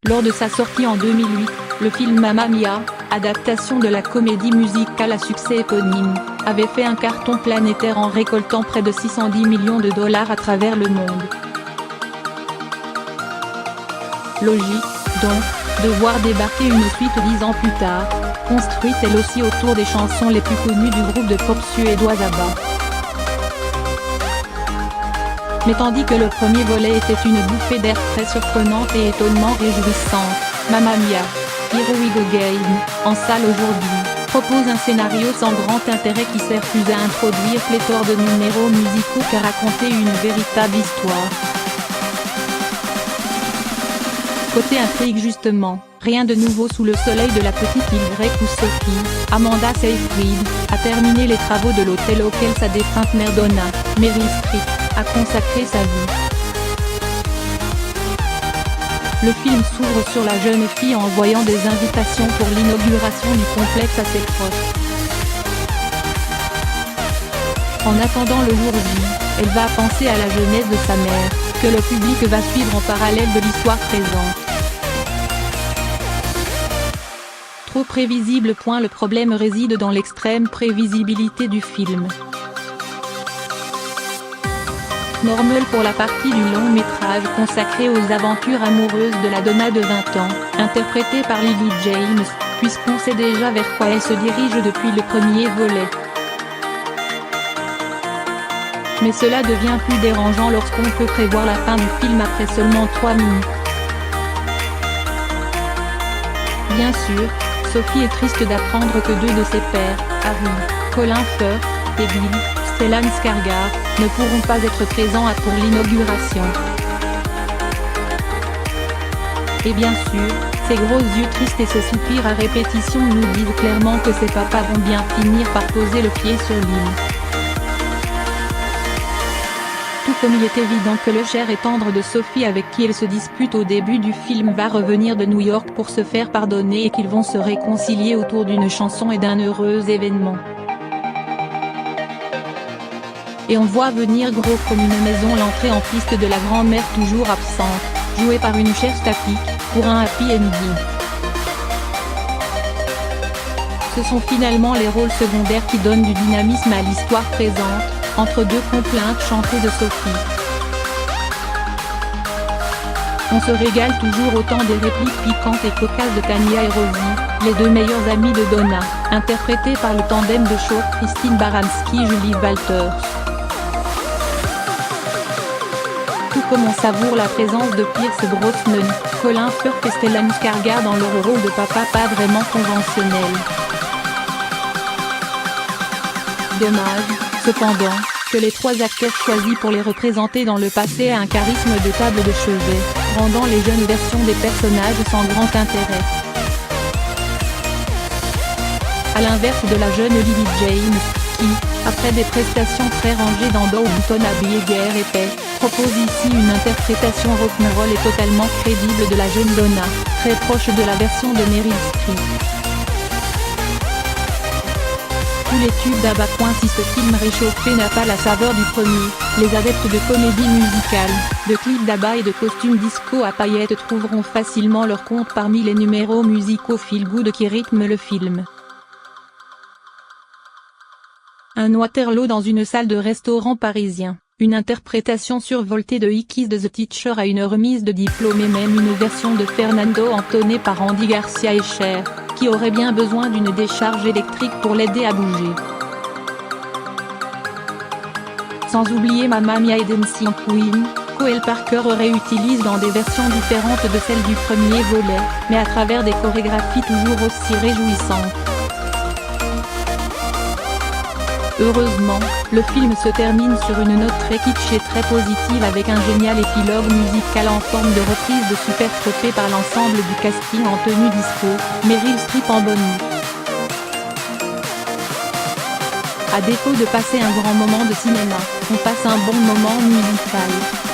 Lors de sa sortie en 2008, le film Mamma Mia, adaptation de la comédie musicale à succès éponyme, avait fait un carton planétaire en récoltant près de 610 millions de dollars à travers le monde. Logique, donc, de voir débarquer une suite 10 ans plus tard, construite elle aussi autour des chansons les plus connues du groupe de pop suédois ABBA. Mais tandis que le premier volet était une bouffée d'air très surprenante et étonnement réjouissante, Mamma Mia, Here We Go Again, en salle aujourd'hui, propose un scénario sans grand intérêt qui sert plus à introduire pléthore de numéros musicaux qu'à raconter une véritable histoire. Côté intrigue justement, rien de nouveau sous le soleil de la petite île grecque où Sophie, Amanda Seyfried, a terminé les travaux de l'hôtel auquel sa défunte mère Donna, Meryl Streep, a consacré sa vie. Le film s'ouvre sur la jeune fille en envoyant des invitations pour l'inauguration du complexe à ses proches. En attendant le jour J, elle va penser à la jeunesse de sa mère, que le public va suivre en parallèle de l'histoire présente. Trop prévisible. Le problème réside dans l'extrême prévisibilité du film. Normal pour la partie du long métrage consacrée aux aventures amoureuses de la Donna de 20 ans, interprétée par Lily James, puisqu'on sait déjà vers quoi elle se dirige depuis le premier volet. Mais cela devient plus dérangeant lorsqu'on peut prévoir la fin du film après seulement 3 minutes. Bien sûr, Sophie est triste d'apprendre que 2 de ses pères, Harry, Colin Firth, et Bill, Stellan Skarsgård, ne pourront pas être présents pour l'inauguration. Et bien sûr, ses gros yeux tristes et ses soupirs à répétition nous disent clairement que ses papas vont bien finir par poser le pied sur l'île. Tout comme il est évident que le cher et tendre de Sophie avec qui elle se dispute au début du film va revenir de New York pour se faire pardonner et qu'ils vont se réconcilier autour d'une chanson et d'un heureux événement. Et on voit venir gros comme une maison l'entrée en piste de la grand-mère toujours absente, jouée par une chair statique, pour un happy ending. Ce sont finalement les rôles secondaires qui donnent du dynamisme à l'histoire présente, entre 2 complaintes chantées de Sophie. On se régale toujours autant des répliques piquantes et cocasses de Tanya et Rosie, les 2 meilleures amies de Donna, interprétées par le tandem de choc Christine Baranski et Julie Walters. Tout comme on savoure la présence de Pierce Brosnan, Colin Firth et Stellan Skarsgård dans leur rôle de papa pas vraiment conventionnel. Dommage, cependant, que les 3 acteurs choisis pour les représenter dans le passé aient un charisme de table de chevet, rendant les jeunes versions des personnages sans grand intérêt. À l'inverse de la jeune Lily James, qui, après des prestations très rangées dans Downton Abbey et Guerre et Paix, propose ici une interprétation rock'n'roll et totalement crédible de la jeune Donna, très proche de la version de Meryl Streep. Tous les tubes d'ABBA. Si ce film réchauffé n'a pas la saveur du premier, les adeptes de comédie musicale, de clips d'ABBA et de costumes disco à paillettes trouveront facilement leur compte parmi les numéros musicaux feel-good qui rythment le film. Un Waterloo dans une salle de restaurant parisien, une interprétation survoltée de Hickey's de The Teacher à une remise de diplôme et même une version de Fernando entonnée par Andy Garcia et Cher, qui aurait bien besoin d'une décharge électrique pour l'aider à bouger. Sans oublier Mamma Mia et Dancing Queen, qu'El Parker réutilise dans des versions différentes de celles du premier volet, mais à travers des chorégraphies toujours aussi réjouissantes. Heureusement, le film se termine sur une note très kitsch et très positive avec un génial épilogue musical en forme de reprise de Super Trophée par l'ensemble du casting en tenue disco, Meryl Streep en bonne. À défaut de passer un grand moment de cinéma, on passe un bon moment musical.